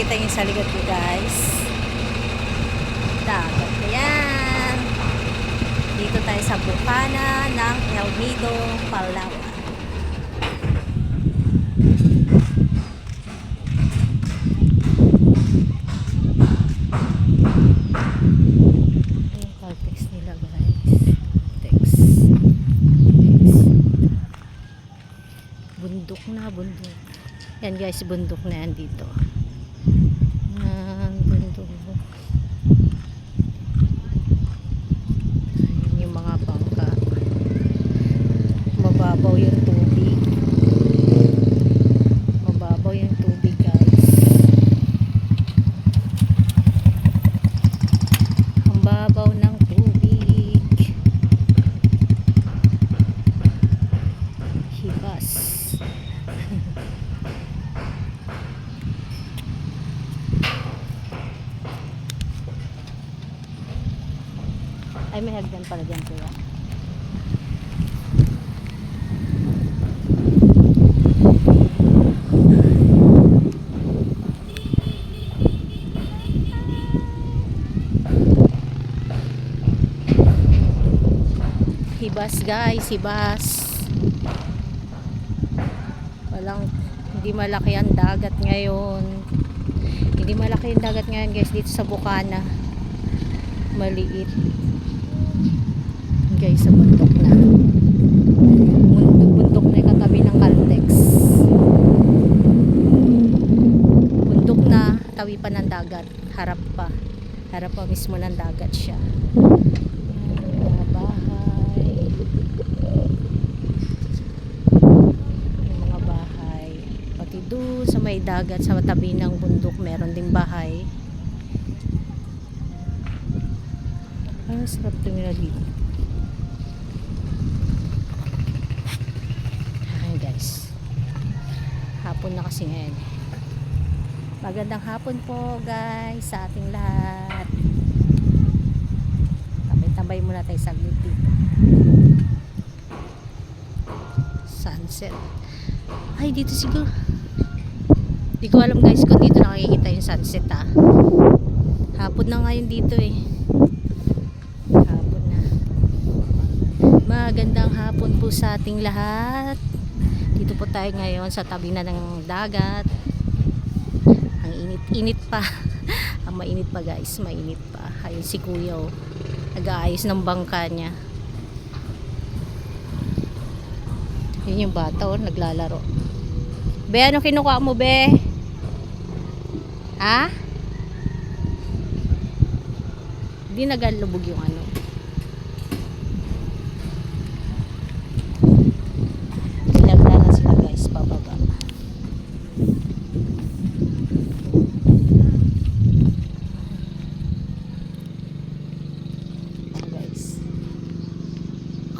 nakikita niyo sa likod ko, guys. Dagat na yan. Dito tayo sa bukana ng El Nido, Palawan. Yung Caltex nila, guys. Caltex. Bundok na, bundok. Yan, guys, bundok na yan dito. Yan, bundok. Ayan yung mga bangka. Mababaw yung tubig. Mababaw yung tubig, guys. Ang babaw ng tubig. Hibas. Ay, may hagdan pala dyan, kuya. Hibas, guys, hibas. Hindi malaki ang dagat ngayon. Hindi malaki ang dagat ngayon, guys, dito sa Bukana. Maliit. Guys, sa bundok na. Bundok na katabi ng Caltex. Bundok na, tawi pa ng dagat. Harap pa. Harap pa mismo ng dagat siya. Mga bahay. Yung mga bahay. Pati doon sa may dagat, sa tabi ng bundok, meron ding bahay. Sarap tumira dito. Guys, hapon na kasi ngayon. Magandang hapon po, guys, sa ating lahat. Tambay-tambay muna tayo saglit dito. Sunset. Ay, dito siguro. Hindi ko alam, guys, kung dito nakikita yung sunset, ha. Hapon na ngayon dito, eh. Hapon na. Magandang hapon po sa ating lahat. Dito po tayo ngayon sa tabi na ng dagat. Ang init-init pa. Ang mainit pa, guys, mainit pa. Ayun si kuya, oh, nag-aayos ng bangka niya. Yun yung bata, oh, naglalaro. Be, ano kinukuha mo, be? Ha? Hindi nagalubog yung ano.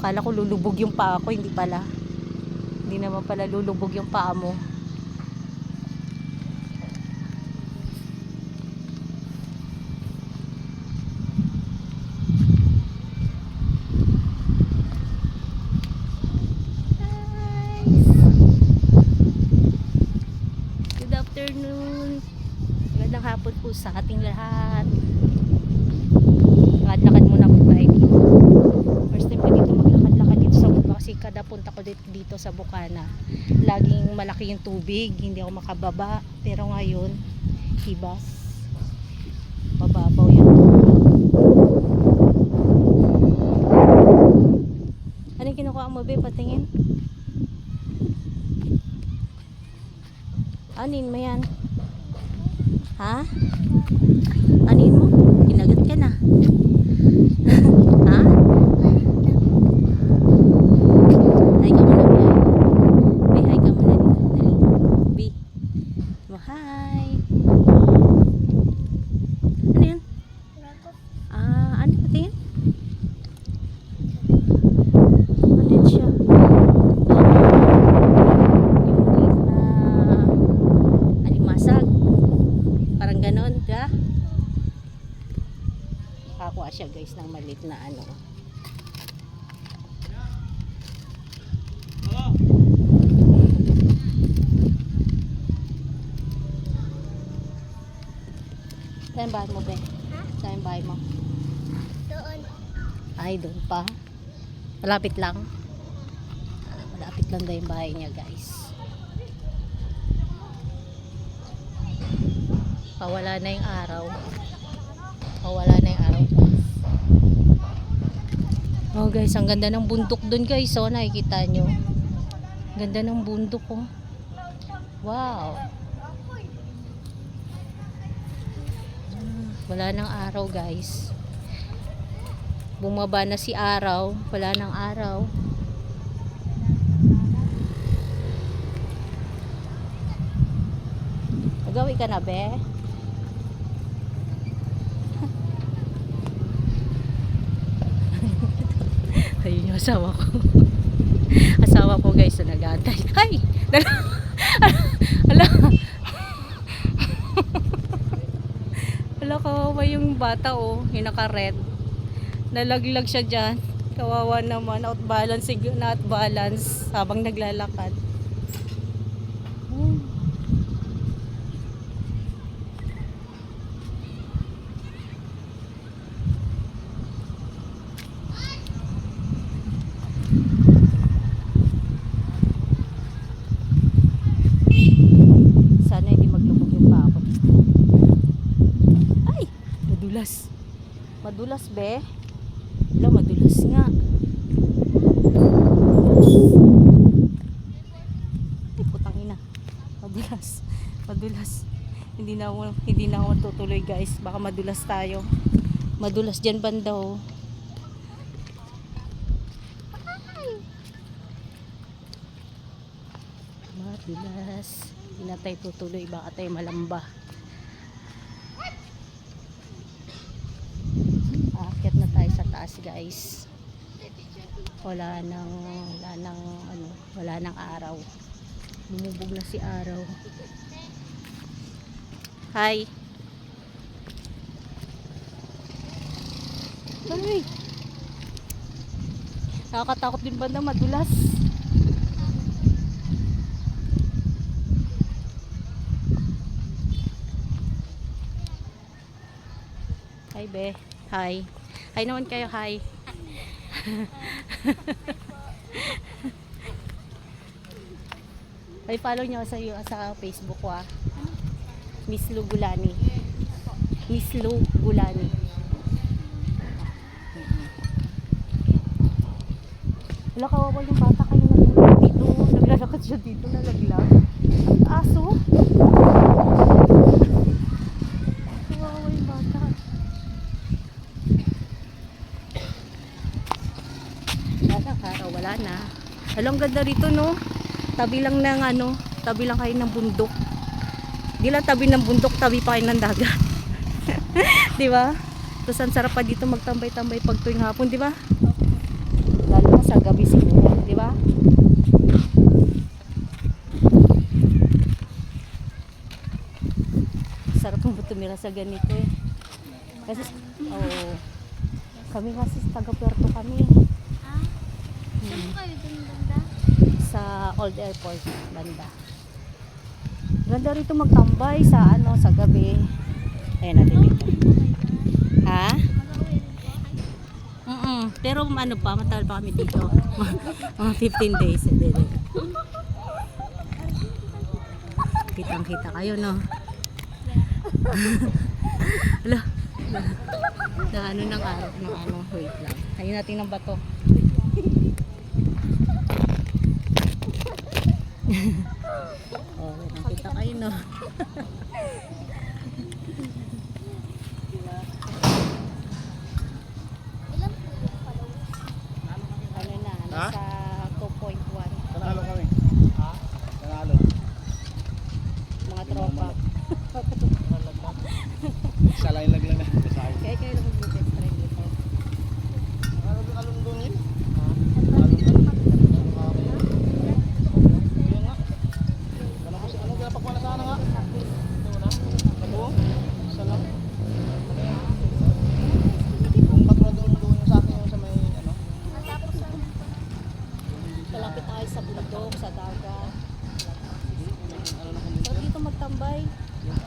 Akala ko lulubog yung paa ko, hindi pala. Hindi naman pala lulubog yung paa mo. Good afternoon. Magandang hapon po sa ating lahat. Lakad-lakad muna po tayo dito. First time ko dito maglakad-lakad dito sa Bukana kasi kada punta ko dito sa Bukana, laging malaki yung tubig, hindi ako makababa. Pero ngayon, hibas. Mababaw yung tubig. Anong kinukuha mo, be? Patingin. Anin mo yan? Ha? Anin mo? Kinagat ka na. Ha? Hi ka muna, be. Be, hi ka muna dito. Dali. Be. Hi. Ano yan? Ano? Patingin? Ano yan siya? Yung maliit na alimasag. Parang ganon, ka? Nakakuha siya, guys, ng maliit na ano. Saan yung bahay mo, be? Saan yung bahay mo? Doon. Ay, doon pa. Malapit lang. Malapit lang daw yung bahay niya, guys. Pawala na yung araw. Pawala na yung araw, guys. Oh, guys, ang ganda ng bundok doon, guys. Oh, nakikita nyo. Ganda ng bundok, oh. Wow. Wala nang araw, guys. Bumaba na si araw. Wala nang araw. Nagawi ka na, be? Ayun yung asawa ko. Asawa ko, guys, na nag-aantay. Ay! Ala! Ala, kawawa yung bata, oh. Yung naka-red. Nalaglag siya dyan. Kawawa naman. Out-balance habang naglalakad. Sana hindi maglubog yung paa ko dito. Ay! Madulas. Madulas, be. Wala, madulas nga. Ay, putang ina. Madulas. Madulas. Hindi na ako tutuloy, guys. Baka madulas tayo. Madulas dyan banda, oh. Madulas. Hindi na tayo tutuloy. Baka tayo malamba. Aakyat na tayo sa taas, guys. Wala nang araw. Bumubog na si araw. Hi. Ay. Nakakatakot din banda, madulas. Hi, be. Hi. Hi naman kayo, hi. Ay, follow nyo sa Facebook ko, ah. Miss Lu Gulani. Miss Lu Gulani. Wala, kawawa yung bata kayo dito. Naglalakad siya dito, nalaglag. Aso. Kawawa yung bata. Wala na. Alam, ganda rito, no? Tabi lang kayo ng bundok. Di lang tabi ng bundok, tabi pa kayo ng dagat. Di ba? Tapos ang sarap pa dito magtambay-tambay pag tuwing hapon, di ba? Lalo na sa gabi siguro, di ba? Sarap kung tumira sa ganito, eh. Kasi, kami kasi taga Puerto kami. Saan kayo dun banda? Sa Old Airport banda. Ganda rito magtambay sa gabi. Ayan natin dito. Ha? Pero matagal pa kami dito. Mga 15 days. Kitang-kita kayo, no? Ala. Ng araw. Wait lang. Ayun natin ng bato. Nakita kayo, no? Nasa 2.1. Nanalo kami. Nanalo. Mga tropa. Isa lang lang na. Kaya kayo lang mag-best friend dito. Alundungin. Malapit tayo sa bundok, sa dagat. So dito magtambay. Yung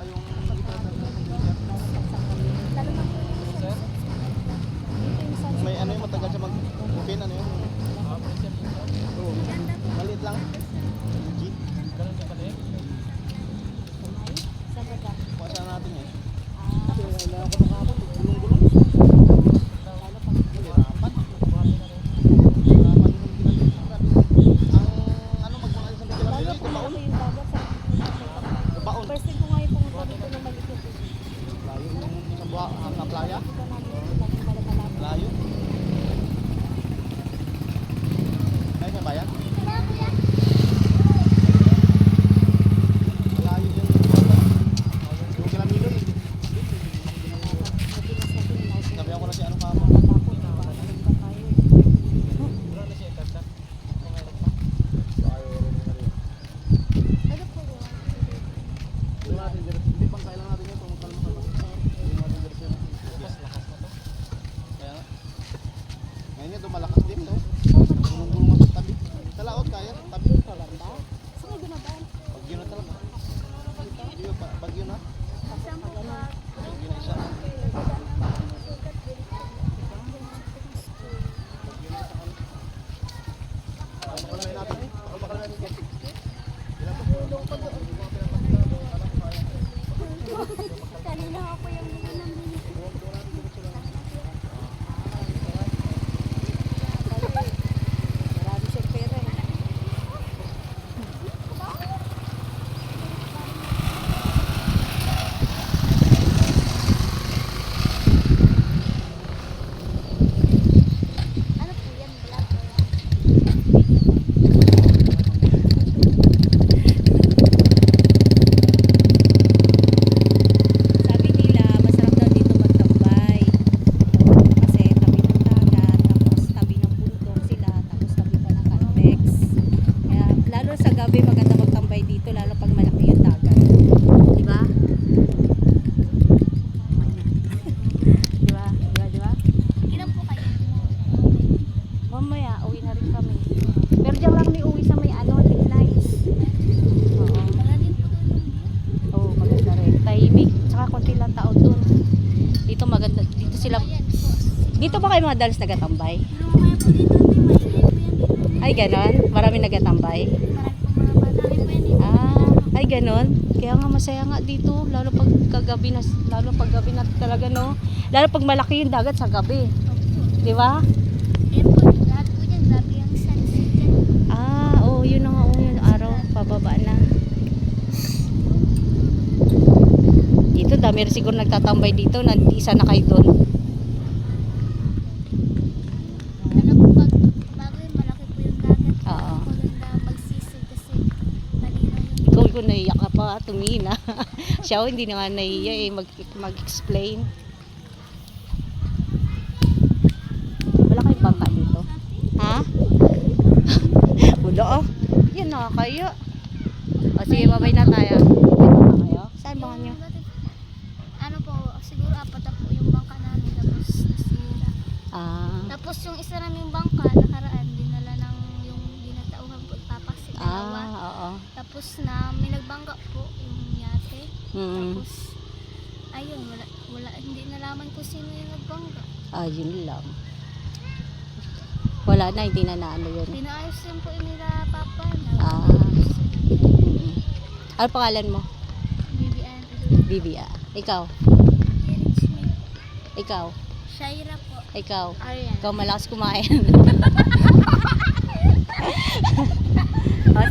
Kaya? Layo? Kaya niya bayan? Malayo yung Kilamilo eh. Sabi ako na si anong kama. Hindi pang kailangan natin yun. Hindi natin diretso yun. Kaya nga. Ngayon nga malakas din no. Gulong-gulong sa tabi. Talaot kaya tabi. Bagyo na talaga. Bagyo na. Bagyo na isa. Pakalmayin natin. Pakalmayin natin. Ilan po? Kanina ako yung mga nambili. Marami siya pera eh. Ano po yan? Black. Sabi nila, masarap daw dito magtambay. Kasi tabi ng dagat, tapos tabi ng bundok sila, tapos tabi pa ng Caltex. Kaya lalo sa gabi maganda magtambay dito, lalo pag malaki yung dagat. Diba? Diba? Diba? Diba? Ilan po kayo? Mamaya, uwi na rin kami. Pero diyan lang may uwi sa may ano, Lignais. Oo. Wala din po doon. Oo, maganda rin. Tahimik. Tsaka konti lang tao dun. Dito maganda. Dito sila. Ayan po. Dito ba kayo mga dalas nagatambay? Pero mamaya po dito, may maingay po yan dito. Ay, ganon. Marami nagatambay. Marami po mga bata rin po yan dito. Ay, ganon. Kaya nga masaya nga dito. Lalo pag kagabi na, lalo pag gabi na talaga, no? Lalo pag malaki yung dagat sa gabi. Di ba? Ayan po, lahat po dyan. Grabe yung sunset dyan. Oo, yun na nga. Oo, yun. Araw, pababa na. Dito, dami rin siguro nagtatambay dito. Isa na kayo doon. Ano po pag bago yun, malaki po yung dagat. Oo. Maganda magsisig kasi malinaw yung Ikaw ko naiyak ka pa, tumingin na. Siya oh, hindi na nga naiya eh, mag-explain. Wala kayong bangka dito? Ha? Wala oh. Yan nakakaya. O sige, babay na tayo. Babay na kayo? Saan ba nyo? ano po, siguro apat na po yung bangka namin tapos nasira. Tapos yung isa naming bangka, nakaraan, dinala ng yung dinatauhan po, tapas si dalawa. Oo. Tapos na, may nagbangka po yung yate. Mm. Tapos, ayun, wala, hindi nalaman ko sino yung nagbangka. Yun lang. Wala na, hindi na naano yun. Pinaayos yun po yung nila papa. Ano pangalan mo? BBN. Bibi. Ikaw? Eric Smith. Ikaw? Shaira po. Ikaw? Arian. Ikaw malakas kumain.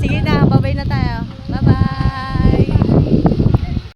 Sige na, babay na tayo.